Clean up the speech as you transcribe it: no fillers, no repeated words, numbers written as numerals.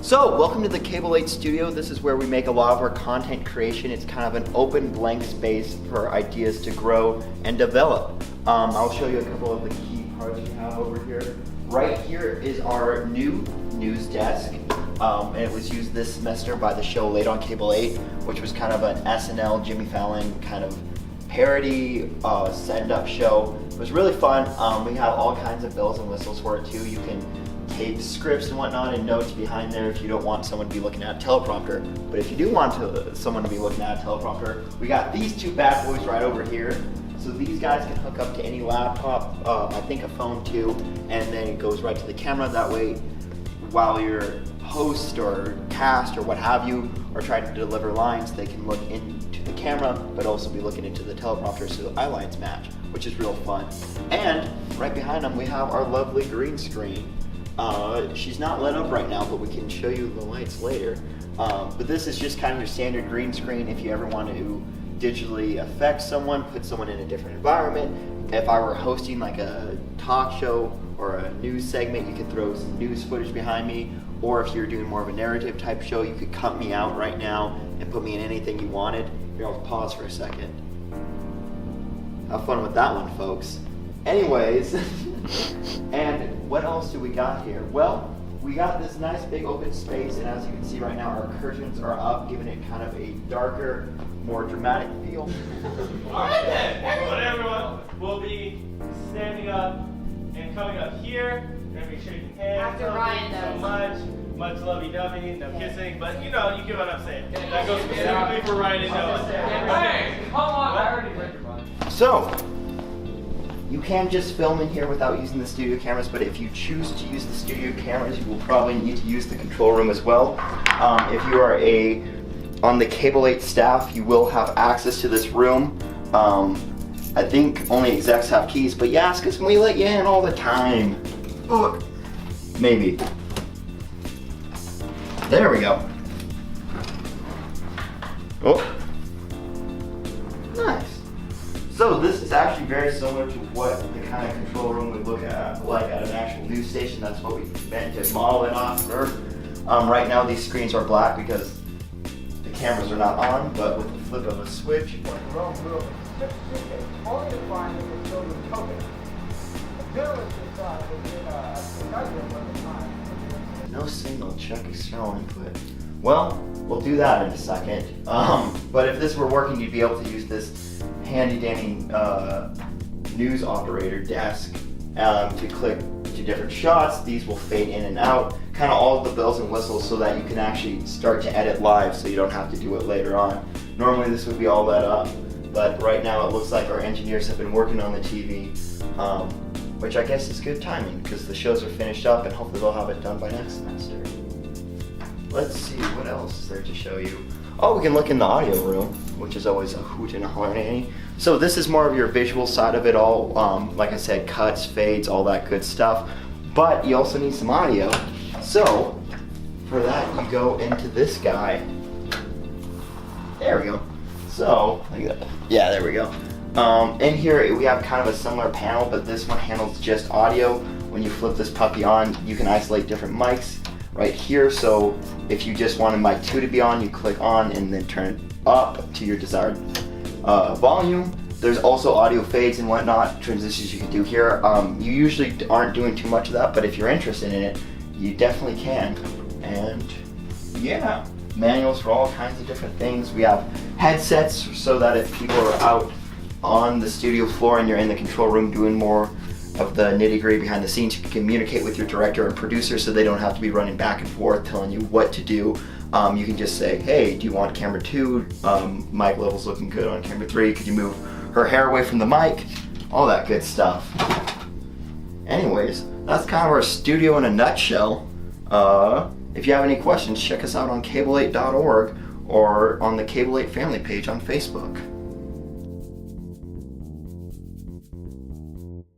So, welcome to the Cable 8 Studio. This is where we make a lot of our content creation. It's kind of an open blank space for ideas to grow and develop. I'll show you a couple of the key parts we have over here. Right here is our new news desk. And it was used this semester by the show Late on Cable 8, which was kind of an SNL, Jimmy Fallon kind of parody stand-up show. It was really fun. We have all kinds of bells and whistles for it too. You can tape scripts and whatnot and notes behind there if you don't want someone to be looking at a teleprompter. But if you do want someone to be looking at a teleprompter, we got these two bad boys right over here. So these guys can hook up to any laptop, I think a phone too, and then it goes right to the camera. That way, while your host or cast or what have you are trying to deliver lines, they can look into the camera, but also be looking into the teleprompter so the eye lines match, which is real fun. And right behind them, we have our lovely green screen. She's not lit up right now, but we can show you the lights later. But this is just kind of your standard green screen if you ever want to digitally affect someone, put someone in a different environment. If I were hosting like a talk show or a news segment, you could throw some news footage behind me. Or if you're doing more of a narrative type show, you could cut me out right now and put me in anything you wanted. Here, I'll pause for a second. Have fun with that one, folks. Anyways, and what else do we got here? Well, we got this nice big open space, and as you can see right now, our curtains are up, giving it kind of a darker, more dramatic feel. Alright then, everyone will be standing up and coming up here. We're going to be shaking hands. After Ryan so much lovey-dovey, no kissing, but you know, you get what I'm saying. That goes specifically for Ryan and Noah. Hey, come on, I already read your mind. So, you can just film in here without using the studio cameras, but if you choose to use the studio cameras, you will probably need to use the control room as well. If you are on the Cable 8 staff, you will have access to this room. I think only execs have keys, but yes, because we let you in all the time. Ugh. Maybe. There we go. Oh. Nice. So this is actually very similar to what the kind of control room would look at, like at an actual news station. That's what we meant to model it off for. Right now these screens are black because the cameras are not on, but with the flip of a switch. No signal, check external input. Well, we'll do that in a second. But if this were working, you'd be able to use this handy dandy news operator desk to click to different shots. These will fade in and out, kind of all of the bells and whistles, so that you can actually start to edit live so you don't have to do it later on. Normally this would be all lit up, but right now it looks like our engineers have been working on the TV, which I guess is good timing because the shows are finished up and hopefully they'll have it done by next semester. Let's see, what else is there to show you? Oh, we can look in the audio room, which is always a hoot and a horny. So this is more of your visual side of it all. Like I said, cuts, fades, all that good stuff. But you also need some audio. So for that, you go into this guy. There we go. So, yeah, there we go. In here, we have kind of a similar panel, but this one handles just audio. When you flip this puppy on, you can isolate different mics right here. So if you just wanted mic 2 to be on, you click on and then turn it up to your desired volume. There's also audio fades and whatnot, transitions you can do here. You usually aren't doing too much of that, but if you're interested in it, you definitely can. And yeah, manuals for all kinds of different things. We have headsets so that if people are out on the studio floor and you're in the control room doing more of the nitty-gritty behind the scenes, you can communicate with your director and producer so they don't have to be running back and forth telling you what to do. You can just say, hey, do you want camera 2? Mic level's looking good on camera 3. Could you move her hair away from the mic? All that good stuff. Anyways, that's kind of our studio in a nutshell. If you have any questions, check us out on cable8.org or on the Cable 8 family page on Facebook.